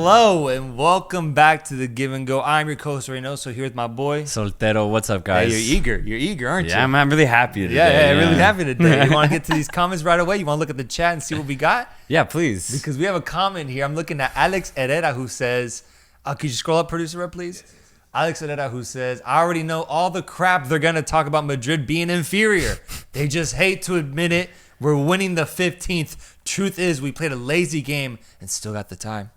Hello and welcome back to the Give and Go. I'm your co-host Reynoso here with my boy Soltero. What's up, guys? Hey, you're eager, aren't you? Yeah, I'm really happy today. Yeah, really happy today. You want to get to these comments right away? You want to look at the chat and see what we got? Yeah, please. Because we have a comment here. I'm looking at Alex Herrera who says, could you scroll up, producer rep, please? Yes. Alex Herrera who says, I already know all the crap they're going to talk about Madrid being inferior. They just hate to admit it. We're winning the 15th. Truth is, we played a lazy game and still got the tie.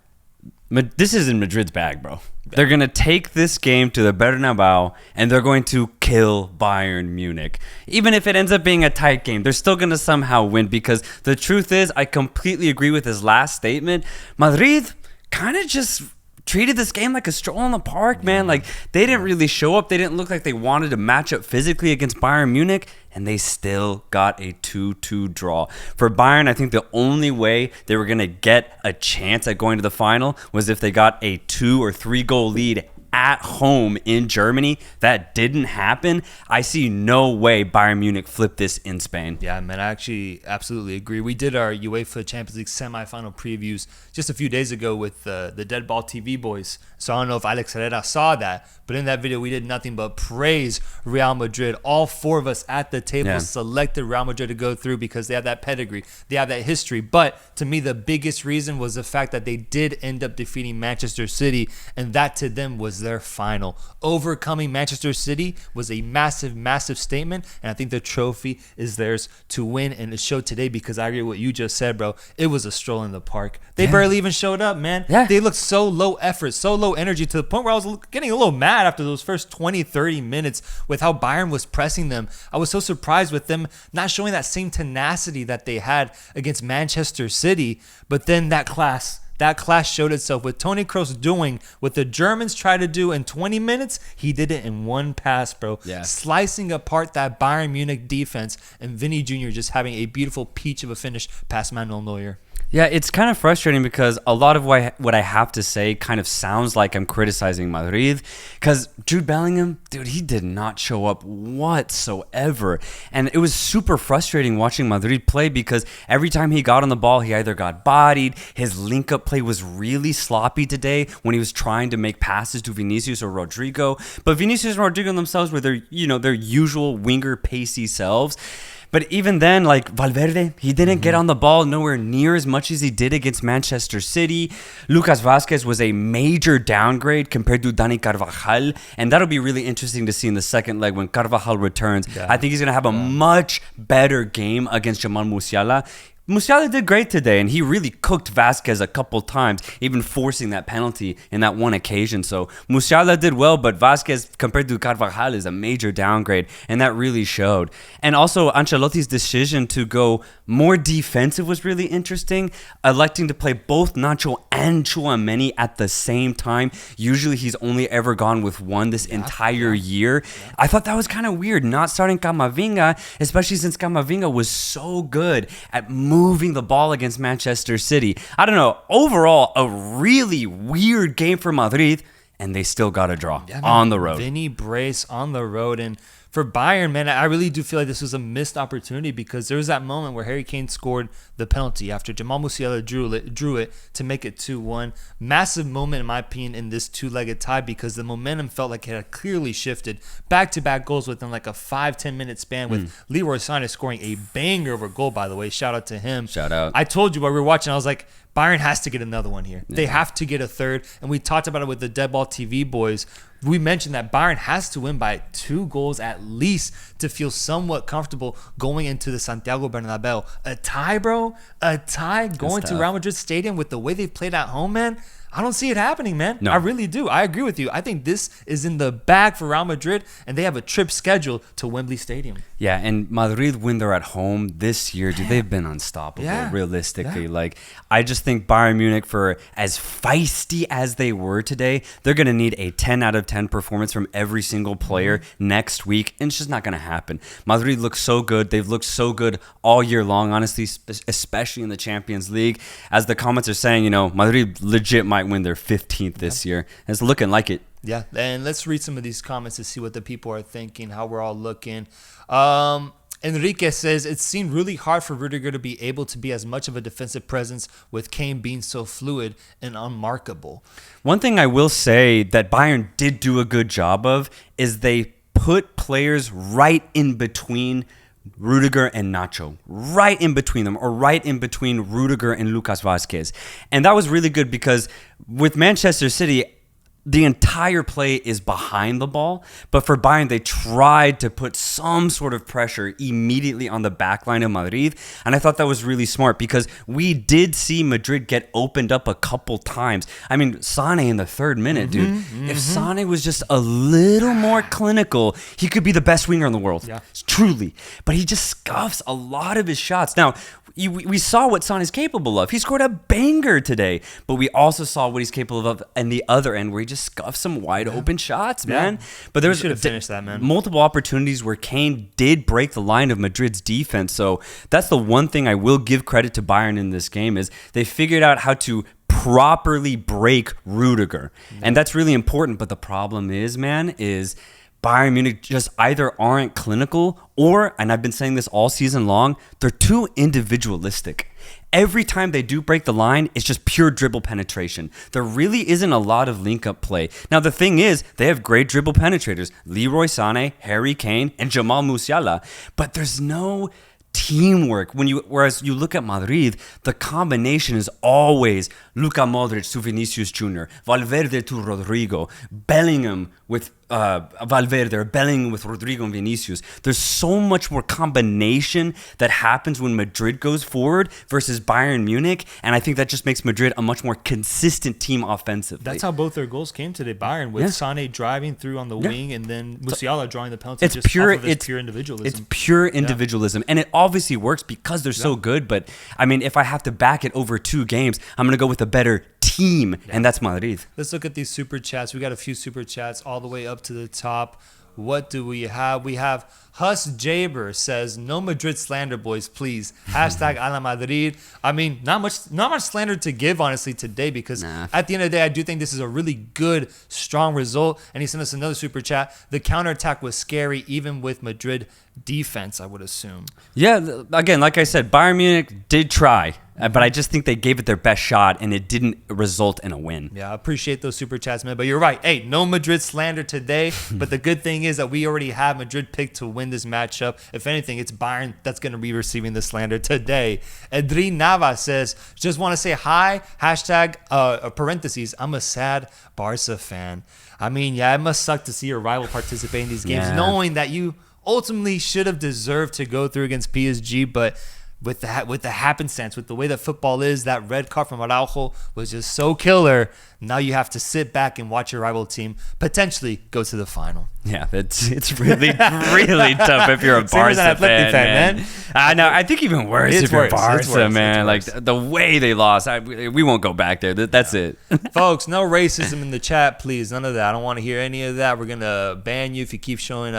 This is in Madrid's bag, bro. They're going to take this game to the Bernabeu, and they're going to kill Bayern Munich. Even if it ends up being a tight game, they're still going to somehow win, because the truth is, I completely agree with his last statement. Madrid kind of just treated this game like a stroll in the park, man. Like, they didn't really show up. They didn't look like they wanted to match up physically against Bayern Munich, and they still got a 2-2 draw. For Bayern, I think the only way they were going to get a chance at going to the final was if they got a 2 or 3 goal lead at home in Germany. That didn't happen. I see no way Bayern Munich flipped this in Spain. Yeah, man, I actually absolutely agree. We did our UEFA Champions League semifinal previews just a few days ago with the Dead Ball TV boys. So I don't know if Alex Herrera saw that, but in that video we did nothing but praise Real Madrid. All 4 of us at the table selected Real Madrid to go through because they have that pedigree, they have that history. But to me, the biggest reason was the fact that they did end up defeating Manchester City, and that to them was their final. Overcoming Manchester City was a massive, massive statement, and I think the trophy is theirs to win. And it showed today, because I agree with what you just said, bro. It was a stroll in the park. They barely even showed up, man. They looked so low effort, so low energy, to the point where I was getting a little mad after those first 20-30 minutes with how Bayern was pressing them. I was so surprised with them not showing that same tenacity that they had against Manchester City. But then that class showed itself with Toni Kroos doing what the Germans tried to do in 20 minutes. He did it in one pass, bro. Slicing apart that Bayern Munich defense, and Vini Jr. just having a beautiful peach of a finish past Manuel Neuer. Yeah, it's kind of frustrating because a lot of what I have to say kind of sounds like I'm criticizing Madrid, because Jude Bellingham, dude, he did not show up whatsoever. And it was super frustrating watching Madrid play, because every time he got on the ball, he either got bodied, his link-up play was really sloppy today when he was trying to make passes to Vinicius or Rodrigo. But Vinicius and Rodrigo themselves were their usual winger pacey selves. But even then, like Valverde, he didn't get on the ball nowhere near as much as he did against Manchester City. Lucas Vázquez was a major downgrade compared to Dani Carvajal. And that'll be really interesting to see in the second leg when Carvajal returns. I think he's going to have a much better game against Jamal Musiala. Musiala did great today, and he really cooked Vázquez a couple times, even forcing that penalty in that one occasion. So Musiala did well, but Vázquez, compared to Carvajal, is a major downgrade, and that really showed. And also, Ancelotti's decision to go more defensive was really interesting, electing to play both Nacho and Tchouaméni at the same time. Usually, he's only ever gone with one this entire year. I thought that was kind of weird, not starting Camavinga, especially since Camavinga was so good at moving the ball against Manchester City. I don't know. Overall, a really weird game for Madrid, and they still got a draw on the road. Vini brace on the road. And for Bayern, man, I really do feel like this was a missed opportunity, because there was that moment where Harry Kane scored the penalty after Jamal Musiala drew it to make it 2-1. Massive moment, in my opinion, in this two-legged tie, because the momentum felt like it had clearly shifted. Back-to-back goals within like a 5-10 minute span, with Leroy Sané scoring a banger of a goal, by the way. Shout out to him. Shout out. I told you while we were watching, I was like, Bayern has to get another one here. They have to get a third. And we talked about it with the Dead Ball TV boys. We mentioned that Bayern has to win by 2 goals at least to feel somewhat comfortable going into the Santiago Bernabeu. A tie, bro? A tie going to Real Madrid Stadium with the way they played at home, man? I don't see it happening, man. No. I really do. I agree with you. I think this is in the bag for Real Madrid, and they have a trip scheduled to Wembley Stadium. Yeah, and Madrid, when they're at home this year, dude, they've been unstoppable, realistically. Like, I just think Bayern Munich, for as feisty as they were today, they're going to need a 10 out of 10 performance from every single player next week, and it's just not going to happen. Madrid looks so good. They've looked so good all year long, honestly, especially in the Champions League. As the comments are saying, Madrid legit might win their 15th this year. It's looking like it. Yeah, and let's read some of these comments to see what the people are thinking, how we're all looking. Enrique says it seemed really hard for Rudiger to be able to be as much of a defensive presence with Kane being so fluid and unmarkable. One thing I will say that Bayern did do a good job of is they put players right in between Rudiger and Nacho, right in between them, or right in between Rudiger and Lucas Vazquez. And that was really good because with Manchester City, the entire play is behind the ball, but for Bayern, they tried to put some sort of pressure immediately on the back line of Madrid, and I thought that was really smart because we did see Madrid get opened up a couple times. I mean, Sane in the 3rd minute, dude. If Sane was just a little more clinical, he could be the best winger in the world, truly. But he just scuffs a lot of his shots. Now, we saw what Son is capable of. He scored a banger today, but we also saw what he's capable of on the other end, where he just scuffed some wide open shots, man. But there should have finished that, man. Multiple opportunities where Kane did break the line of Madrid's defense. So that's the one thing I will give credit to Bayern in this game is they figured out how to properly break Rudiger, and that's really important. But the problem is, man, is Bayern Munich just either aren't clinical or, and I've been saying this all season long, they're too individualistic. Every time they do break the line, it's just pure dribble penetration. There really isn't a lot of link-up play. Now, the thing is, they have great dribble penetrators. Leroy Sané, Harry Kane, and Jamal Musiala. But there's no teamwork. Whereas you look at Madrid, the combination is always Luka Modric to Vinicius Jr., Valverde to Rodrigo, Bellingham with Valverde, or Bellingham with Rodrigo and Vinicius. There's so much more combination that happens when Madrid goes forward versus Bayern Munich, and I think that just makes Madrid a much more consistent team offensively. That's how both their goals came today. Bayern with Sané driving through on the wing and then Musiala drawing the penalty. It's just pure. Off of It's pure individualism. It's pure individualism, and it obviously works because they're so good. But I mean, if I have to back it over 2 games, I'm gonna go with a better team, and that's Madrid. Let's look at these super chats. We got a few super chats all the way up to the top. What do we have? We have Hus Jaber says, no Madrid slander, boys, please. Hashtag a la Madrid. I mean, not much slander to give, honestly, today, because at the end of the day, I do think this is a really good, strong result. And he sent us another super chat. The counterattack was scary, even with Madrid defense, I would assume. Yeah, again, like I said, Bayern Munich did try, but I just think they gave it their best shot, and it didn't result in a win. Yeah, I appreciate those super chats, man. But you're right. Hey, no Madrid slander today. But the good thing is that we already have Madrid picked to win this matchup. If anything, it's Bayern that's going to be receiving the slander today. Edrin Navas says, just want to say hi. Hashtag, parentheses, I'm a sad Barca fan. I mean, yeah, it must suck to see your rival participate in these games, knowing that you ultimately should have deserved to go through against PSG, but with the happenstance, with the way that football is, that red card from Araujo was just so killer. Now you have to sit back and watch your rival team potentially go to the final. Yeah, it's really really tough if you're a Barca fan, man. I think even worse if you're Barca, man. Like the way they lost, we won't go back there. That's it. Folks, no racism in the chat, please. None of that. I don't want to hear any of that. We're gonna ban you if you keep showing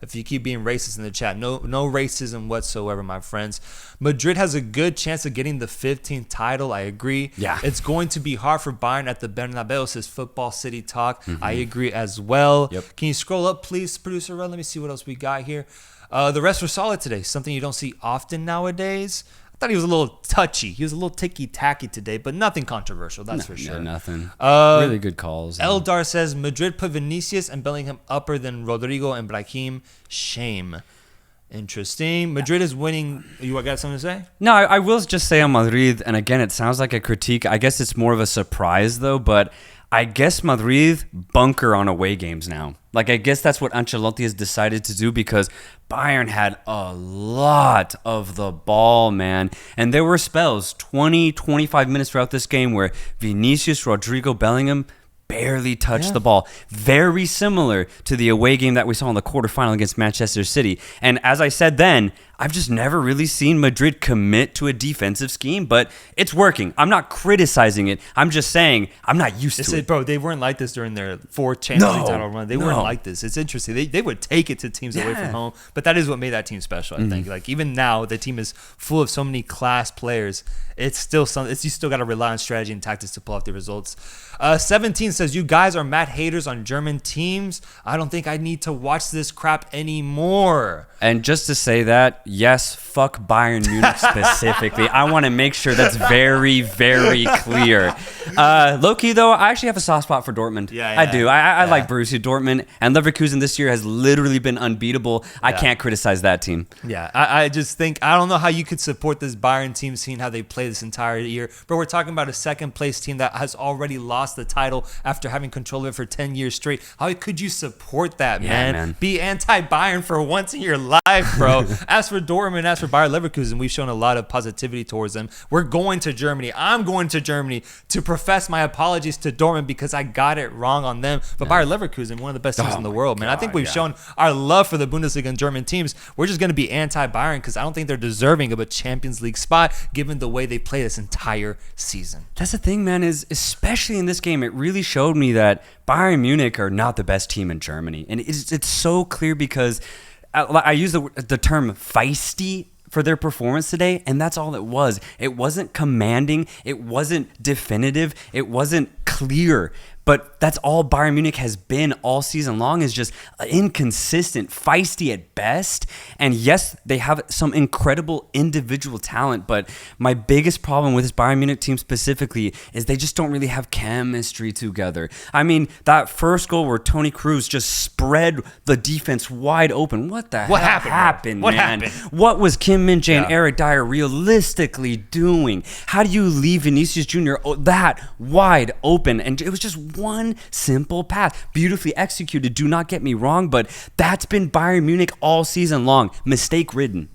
if you keep being racist in the chat. No racism whatsoever, my friends. Madrid has a good chance of getting the 15th title. I agree. Yeah. It's going to be hard for Bayern at the Bernabeu, says Football City Talk. I agree as well. Yep. Can you scroll up, please, producer? Let me see what else we got here. The rest were solid today. Something you don't see often nowadays. I thought he was a little touchy. He was a little ticky-tacky today, but nothing controversial, that's for sure. No, nothing. Really good calls. Eldar says, Madrid put Vinicius and Bellingham upper than Rodrigo and Brahim. Shame. Interesting. Madrid is winning. You got something to say? No, I will just say on Madrid, and again, it sounds like a critique. I guess it's more of a surprise, though, but I guess Madrid bunker on away games now. Like, I guess that's what Ancelotti has decided to do because Bayern had a lot of the ball, man. And there were spells, 20, 25 minutes throughout this game where Vinicius, Rodrigo, Bellingham barely touched the ball. Very similar to the away game that we saw in the quarterfinal against Manchester City. And as I said then, I've just never really seen Madrid commit to a defensive scheme, but it's working. I'm not criticizing it. I'm just saying I'm not used to it. Bro, they weren't like this during their 4th Champions League title run. They weren't like this. It's interesting. They would take it to teams away from home, but that is what made that team special, I think. Like, even now, the team is full of so many class players. It's still something. You still got to rely on strategy and tactics to pull off the results. 17 says, you guys are mad haters on German teams. I don't think I need to watch this crap anymore. And just to say that, yes, fuck Bayern Munich specifically. I want to make sure that's very, very clear. Low-key, though, I actually have a soft spot for Dortmund. I do. I like Borussia Dortmund. And Leverkusen this year has literally been unbeatable. I can't criticize that team. Yeah, I just think, I don't know how you could support this Bayern team seeing how they play this entire year. But we're talking about a second-place team that has already lost the title after having control of it for 10 years straight. How could you support that, man? Be anti-Bayern for once in your life, bro. As for Dortmund, as for Bayer Leverkusen, we've shown a lot of positivity towards them. We're going to Germany. I'm going to Germany to profess my apologies to Dortmund because I got it wrong on them. But Bayer Leverkusen, one of the best teams in the world, man. I think we've shown our love for the Bundesliga and German teams. We're just going to be anti-Bayern because I don't think they're deserving of a Champions League spot given the way they play this entire season. That's the thing, man, is especially in this game, it really showed me that Bayern Munich are not the best team in Germany. And it's so clear because I use the term feisty for their performance today, and that's all it was. It wasn't commanding. It wasn't definitive. It wasn't clear. But that's all Bayern Munich has been all season long, is just inconsistent, feisty at best. And yes, they have some incredible individual talent, but my biggest problem with this Bayern Munich team specifically is they just don't really have chemistry together. I mean, that first goal where Toni Kroos just spread the defense wide open. What the hell happened, man? What was Kim Min-jae and Eric Dyer realistically doing? How do you leave Vinicius Jr. that wide open? And it was just one simple pass, beautifully executed, do not get me wrong, but that's been Bayern Munich all season long, mistake ridden.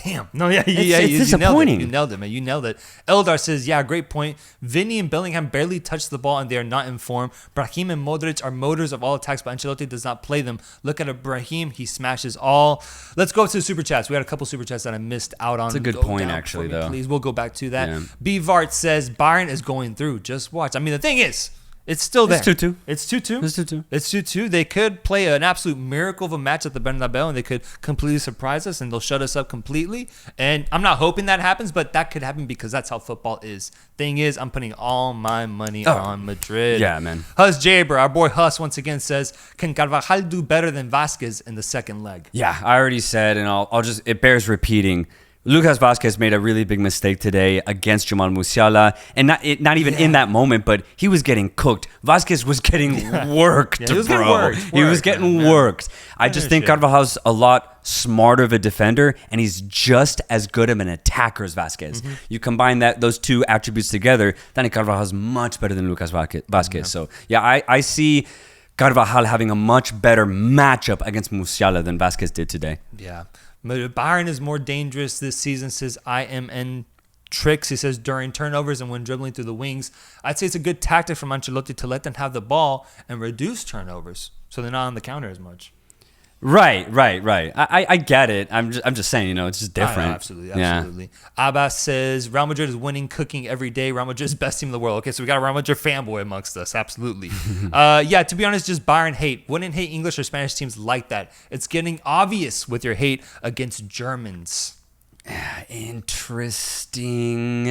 Damn. No, it's disappointing. You nailed it, man. You nailed it. Eldar says, great point. Vini and Bellingham barely touch the ball and they are not in form. Brahim and Modric are motors of all attacks, but Ancelotti does not play them. Look at Brahim. He smashes all. Let's go to the Super Chats. We had a couple Super Chats that I missed out on. That's a good point, actually, though. Please, we'll go back to that. B. Vart says, Bayern is going through. Just watch. I mean, the thing is, it's still there. It's 2-2. It's 2-2. It's 2-2. It's 2-2. They could play an absolute miracle of a match at the Bernabeu, and they could completely surprise us, and they'll shut us up completely. And I'm not hoping that happens, but that could happen because that's how football is. Thing is, I'm putting all my money on Madrid. Yeah, man. Hus Jaber, our boy Hus, once again says, can Carvajal do better than Vasquez in the second leg? Yeah, I already said, and I'll just, it bears repeating. Lucas Vazquez made a really big mistake today against Jamal Musiala, and not even in that moment, but he was getting cooked. Vazquez was getting worked, he was bro. He was getting worked. I just think Carvajal's a lot smarter of a defender, and he's just as good of an attacker as Vazquez. You combine those two attributes together, then Carvajal's much better than Lucas Vazquez. So, I see Carvajal having a much better matchup against Musiala than Vazquez did today. Yeah. Bayern is more dangerous this season, says IMN Tricks. He says during turnovers and when dribbling through the wings. I'd say it's a good tactic from Ancelotti to let them have the ball and reduce turnovers so they're not on the counter as much. Right. I get it. I'm just saying, it's just different. Absolutely. Abbas says Real Madrid is winning, cooking every day. Real Madrid is best team in the world. Okay, so we got a Real Madrid fanboy amongst us. Absolutely. To be honest, just Bayern hate. Wouldn't hate English or Spanish teams like that. It's getting obvious with your hate against Germans. Interesting.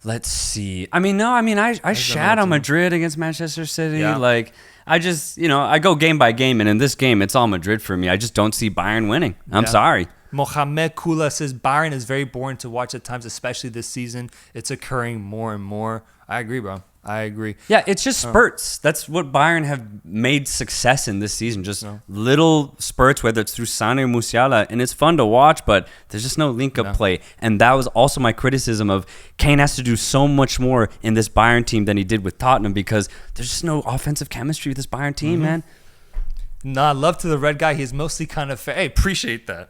Let's see. I shat on Madrid against Manchester City. Yeah. I just, I go game by game, and in this game, it's all Madrid for me. I just don't see Bayern winning. I'm sorry. Mohamed Kula says Bayern is very boring to watch at times, especially this season. It's occurring more and more. I agree, bro. I agree. Yeah, it's just spurts. That's what Bayern have made success in this season. Just little spurts, whether it's through Sane or Musiala, and it's fun to watch, but there's just no link-up play. And that was also my criticism of Kane has to do so much more in this Bayern team than he did with Tottenham because there's just no offensive chemistry with this Bayern team, man. Nah, love to the red guy. He's mostly kind of Hey, appreciate that.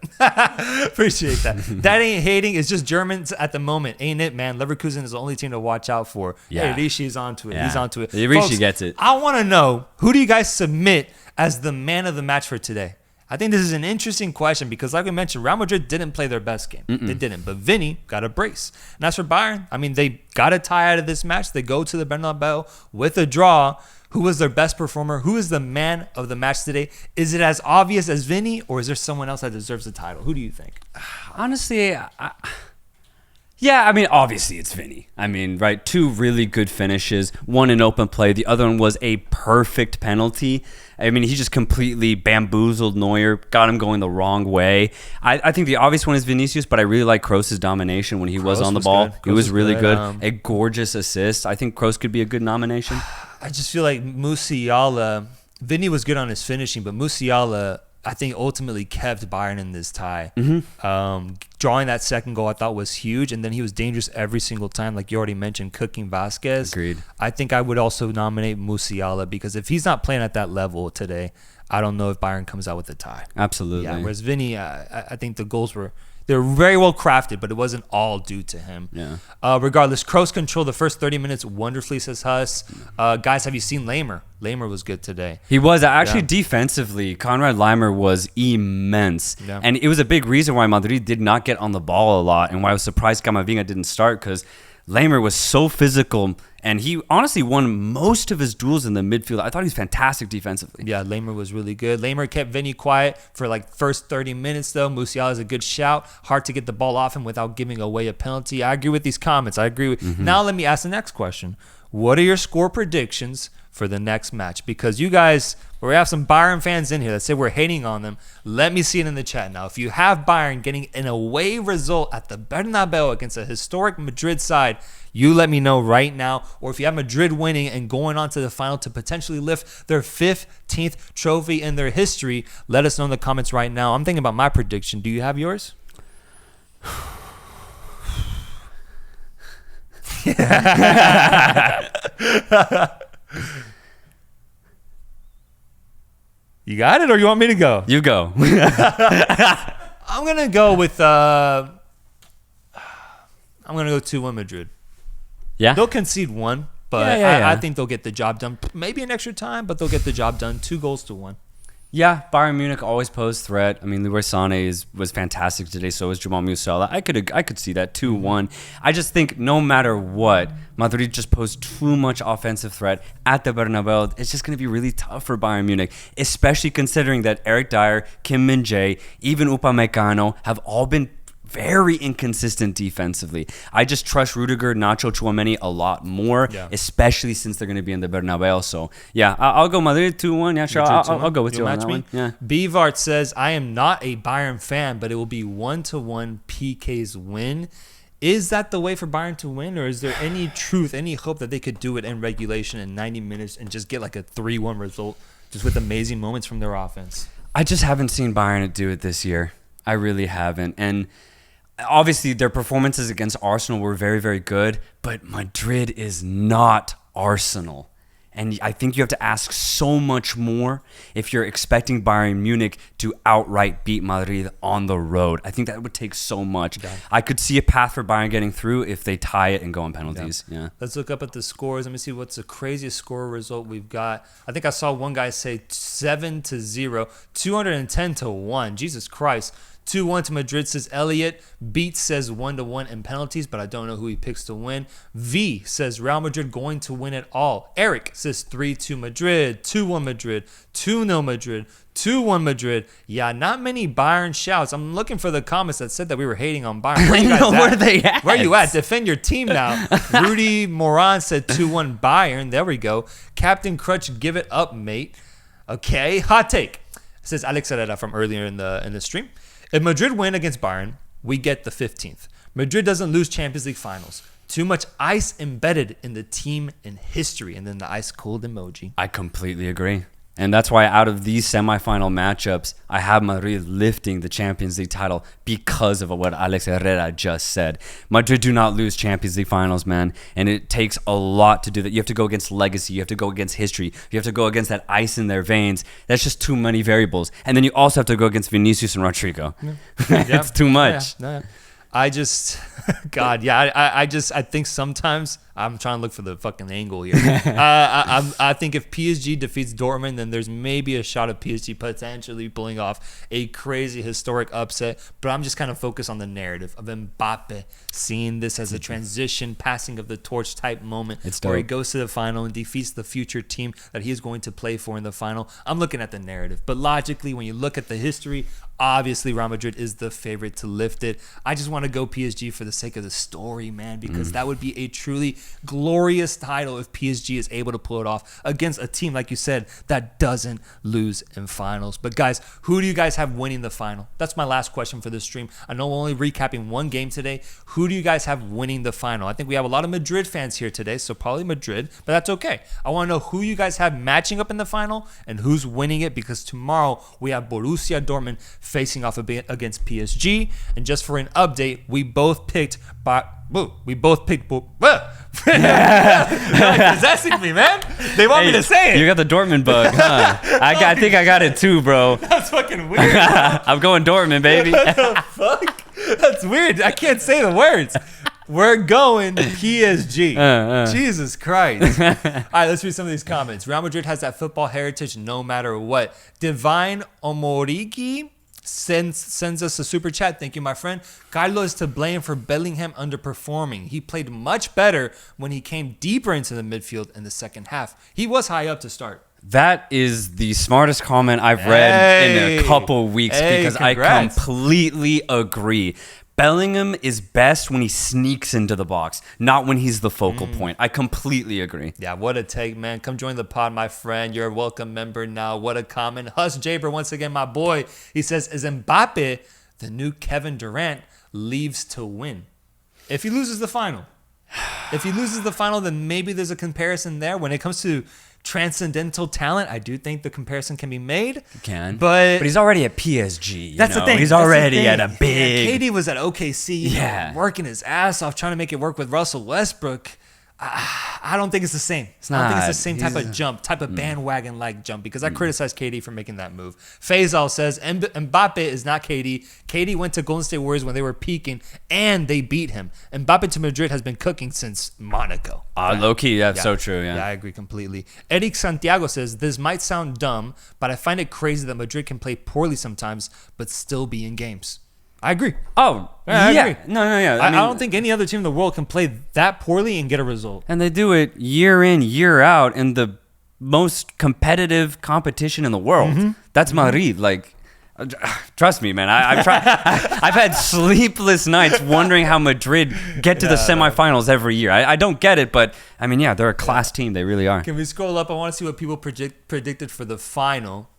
Appreciate that. That ain't hating. It's just Germans at the moment, ain't it, man? Leverkusen is the only team to watch out for. Yeah. Hey, Rishi's onto it. Yeah. He's onto it. Rishi gets it. I want to know, who do you guys submit as the man of the match for today? I think this is an interesting question because, like we mentioned, Real Madrid didn't play their best game. They didn't. But Vini got a brace. And as for Bayern, I mean, they got a tie out of this match. They go to the Bernabeu with a draw. Who was their best performer? Who is the man of the match today? Is it as obvious as Vini, or is there someone else that deserves the title? Who do you think? Honestly, yeah, I mean, obviously it's Vini. I mean, right, 2 really good finishes, one in open play, the other one was a perfect penalty. I mean, he just completely bamboozled Neuer, got him going the wrong way. I think the obvious one is Vinicius, but I really like Kroos's domination when he was on the ball. He was really good. A gorgeous assist. I think Kroos could be a good nomination. I just feel like Musiala, Vini was good on his finishing, but Musiala, I think, ultimately kept Bayern in this tie. Drawing that second goal I thought was huge, and then he was dangerous every single time, like you already mentioned, cooking Vasquez. Agreed. I think I would also nominate Musiala because if he's not playing at that level today, I don't know if Bayern comes out with a tie. Absolutely. Yeah, whereas Vini, I think the goals were very well crafted, but it wasn't all due to him. Yeah. Regardless, Kroos controlled the first 30 minutes wonderfully, says Huss. Guys, have you seen Lamer? Lamer was good today. He was. Actually, defensively, Konrad Laimer was immense. Yeah. And it was a big reason why Madrid did not get on the ball a lot and why I was surprised Camavinga didn't start because Lamer was so physical and he honestly won most of his duels in the midfield. I thought he was fantastic defensively. Yeah, Lamer was really good. Lamer kept Vini quiet for like first 30 minutes though. Musiala is a good shout. Hard to get the ball off him without giving away a penalty. I agree with these comments. I agree with. Now let me ask the next question. What are your score predictions for the next match? Because you guys, we have some Bayern fans in here that say we're hating on them. Let me see it in the chat now. If you have Bayern getting an away result at the Bernabeu against a historic Madrid side, you let me know right now. Or if you have Madrid winning and going on to the final to potentially lift their 15th trophy in their history, let us know in the comments right now. I'm thinking about my prediction. Do you have yours? You got it, or you want me to go? You go. I'm gonna go with. I'm gonna go 2-1 Madrid. Yeah. They'll concede one, but Yeah. I think they'll get the job done. Maybe an extra time, but they'll get the job done. 2-1. Yeah, Bayern Munich always posed threat. I mean, Leroy Sané was fantastic today. So was Jamal Musiala. I could see that 2-1. I just think no matter what, Madrid just posed too much offensive threat at the Bernabeu. It's just going to be really tough for Bayern Munich, especially considering that Eric Dyer, Kim Min-jae, even Upamecano have all been very inconsistent defensively. I just trust Rudiger, Nacho, Tchouameni a lot more, especially since they're going to be in the Bernabeu. So, yeah, I'll go Madrid 2-1. Yeah, sure. I'll go with you on that one. Yeah. Bvart says, I am not a Bayern fan, but it will be 1-1 PK's win. Is that the way for Bayern to win, or is there any truth, any hope that they could do it in regulation in 90 minutes and just get like a 3-1 result just with amazing moments from their offense? I just haven't seen Bayern do it this year. I really haven't. And obviously, their performances against Arsenal were very, very good, but Madrid is not Arsenal. And I think you have to ask so much more if you're expecting Bayern Munich to outright beat Madrid on the road. I think that would take so much. Yeah. I could see a path for Bayern getting through if they tie it and go on penalties. Yeah. Let's look up at the scores. Let me see what's the craziest score result we've got. I think I saw one guy say 7-0, 210-1. Jesus Christ. 2-1 to Madrid, says Elliot. Beats says 1-1 in penalties, but I don't know who he picks to win. V says Real Madrid going to win it all. Eric says 3-2 Madrid, 2-1 Madrid, 2-0 Madrid, 2-1 Madrid. Yeah, not many Bayern shouts. I'm looking for the comments that said that we were hating on Bayern. Where you guys at? Where are they at? Where are you at? Defend your team now. Rudy Moran said 2-1 Bayern. There we go. Captain Crutch, give it up, mate. Okay, hot take. Says Alex Herrera from earlier in the stream. If Madrid win against Bayern, we get the 15th. Madrid doesn't lose Champions League finals. Too much ice embedded in the team in history. And then the ice cold emoji. I completely agree. And that's why out of these semifinal matchups, I have Madrid lifting the Champions League title because of what Alex Herrera just said. Madrid do not lose Champions League finals, man. And it takes a lot to do that. You have to go against legacy. You have to go against history. You have to go against that ice in their veins. That's just too many variables. And then you also have to go against Vinicius and Rodrigo. Yeah. It's too much. I just, God, yeah, I think sometimes I'm trying to look for the fucking angle here. I think if PSG defeats Dortmund, then there's maybe a shot of PSG potentially pulling off a crazy historic upset. But I'm just kind of focused on the narrative of Mbappe seeing this as a transition, passing of the torch type moment where he goes to the final and defeats the future team that he is going to play for in the final. I'm looking at the narrative. But logically, when you look at the history, obviously Real Madrid is the favorite to lift it. I just want to go PSG for the sake of the story, man, because that would be a truly glorious title if PSG is able to pull it off against a team, like you said, that doesn't lose in finals. But guys, who do you guys have winning the final? That's my last question for this stream. I know we're only recapping one game today. Who do you guys have winning the final? I think we have a lot of Madrid fans here today, so probably Madrid, but that's okay. I want to know who you guys have matching up in the final and who's winning it, because tomorrow we have Borussia Dortmund facing off against PSG. And just for an update, we both picked You're possessing me, man. They want me to say it. You got the Dortmund bug, huh? I think I got it too, bro. That's fucking weird. I'm going Dortmund, baby. What the fuck? That's weird. I can't say the words. We're going PSG. Jesus Christ. All right, let's read some of these comments. Real Madrid has that football heritage no matter what. Divine Omorigi sends us a super chat. Thank you, my friend. Carlo is to blame for Bellingham underperforming. He played much better when he came deeper into the midfield in the second half. He was high up to start. That is the smartest comment I've read in a couple weeks, because congrats. I completely agree. Bellingham is best when he sneaks into the box, not when he's the focal point. I completely agree. Yeah, what a take, man. Come join the pod, my friend. You're a welcome member now. What a comment. Hus Jaber, once again, my boy. He says, is Mbappe the new Kevin Durant leaves to win? If he loses the final. If he loses the final, then maybe there's a comparison there. When it comes to transcendental talent, I do think the comparison can be made. You can. But he's already at PSG. That's the thing. He's already at a big... KD was at OKC, working his ass off, trying to make it work with Russell Westbrook. I don't think it's the same. I don't think it's the same type of jump, type of bandwagon-like jump, because I criticize KD for making that move. Faisal says, Mbappe is not KD. KD went to Golden State Warriors when they were peaking, and they beat him. Mbappe to Madrid has been cooking since Monaco. Low-key, that's so true, Yeah, I agree completely. Eric Santiago says, this might sound dumb, but I find it crazy that Madrid can play poorly sometimes, but still be in games. I agree. Oh, I agree. No, yeah. I don't think any other team in the world can play that poorly and get a result. And they do it year in, year out in the most competitive competition in the world. That's Madrid. Like, trust me, man. I've tried. I've had sleepless nights wondering how Madrid get to the semifinals every year. I don't get it, but I mean, they're a class team. They really are. Can we scroll up? I want to see what people predicted for the final.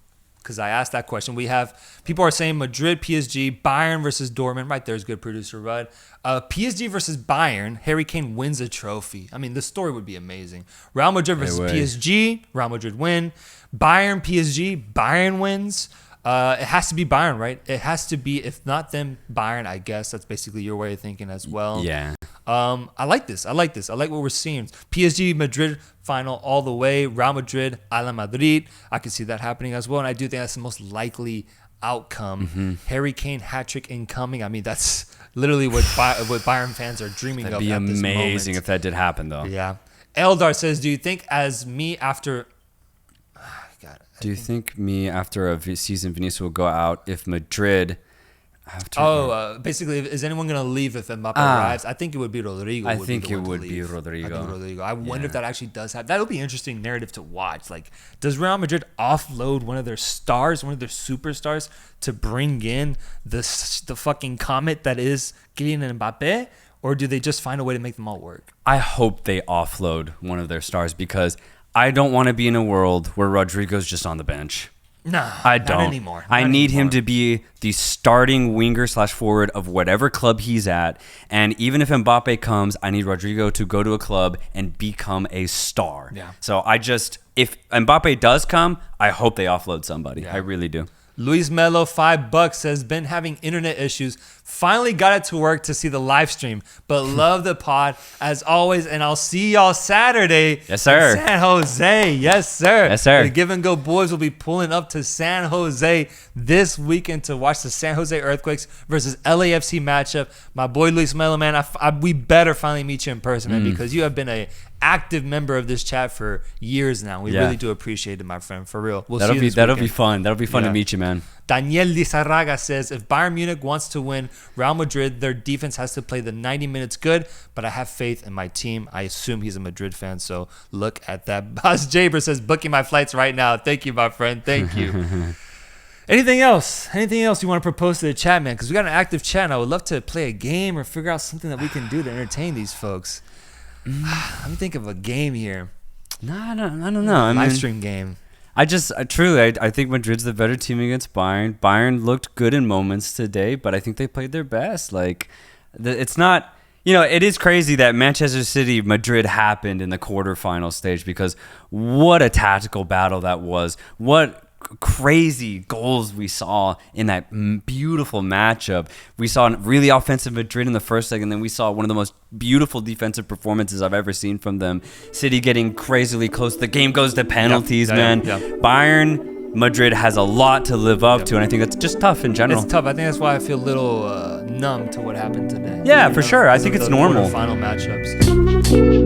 Because I asked that question. We have people are saying Madrid, PSG, Bayern versus Dortmund. Right there's good producer, Rudd. PSG versus Bayern. Harry Kane wins a trophy. I mean, the story would be amazing. Real Madrid versus PSG. Real Madrid win. Bayern, PSG. Bayern wins. It has to be Bayern, right? It has to be. If not them, Bayern, I guess. That's basically your way of thinking as well. Yeah. I like this. I like what we're seeing. PSG, Madrid final all the way. Real Madrid, a la Madrid. I can see that happening as well. And I do think that's the most likely outcome. Harry Kane hat-trick incoming. I mean, that's literally what Bayern fans are dreaming of at this moment. That'd be amazing if that did happen, though. Yeah. Eldar says, do you think after a season Vinicius will go out if Madrid... basically, is anyone going to leave if Mbappe arrives? I think it would be Rodrigo. I think it would be Rodrigo. I wonder if that actually does happen. That'll be an interesting narrative to watch. Like, does Real Madrid offload one of their stars, one of their superstars, to bring in the fucking comet that is Kylian Mbappe? Or do they just find a way to make them all work? I hope they offload one of their stars, because I don't want to be in a world where Rodrigo's just on the bench. No, I don't. Not anymore. I need him to be the starting winger/forward of whatever club he's at. And even if Mbappe comes, I need Rodrigo to go to a club and become a star. Yeah. So if Mbappe does come, I hope they offload somebody. I really do. Luis Melo, $5 says, been having internet issues Finally got it to work to see the live stream, but love the pod as always. And I'll see y'all Saturday. Yes, sir. In San Jose. Yes, sir. Yes, sir. The Give and Go boys will be pulling up to San Jose this weekend to watch the San Jose Earthquakes versus LAFC matchup. My boy Luis Melo, man, we better finally meet you in person, man, because you have been a active member of this chat for years now. We really do appreciate it, my friend. For real. That'll be fun. That'll be fun to meet you, man. Daniel Lizarraga says, if Bayern Munich wants to win Real Madrid, their defense has to play the 90 minutes good, but I have faith in my team. I assume he's a Madrid fan, so look at that. Boss Jaber says, booking my flights right now. Thank you, my friend. Thank you. Anything else? Anything else you want to propose to the chat, man? Because we got an active chat, and I would love to play a game or figure out something that we can do to entertain these folks. Let me think of a game here. No, I don't know. Live stream game. I think Madrid's the better team against Bayern. Bayern looked good in moments today, but I think they played their best. It's not, it is crazy that Manchester City Madrid happened in the quarterfinal stage, because what a tactical battle that was. What crazy goals we saw in that beautiful matchup. We saw a really offensive Madrid in the first leg, and then we saw one of the most beautiful defensive performances I've ever seen from them. City getting crazily close. The game goes to penalties, man. Bayern Madrid has a lot to live up to, and I think that's just tough in general. It's tough. I think that's why I feel a little numb to what happened today. Yeah, for sure. I think it's normal. Final matchups.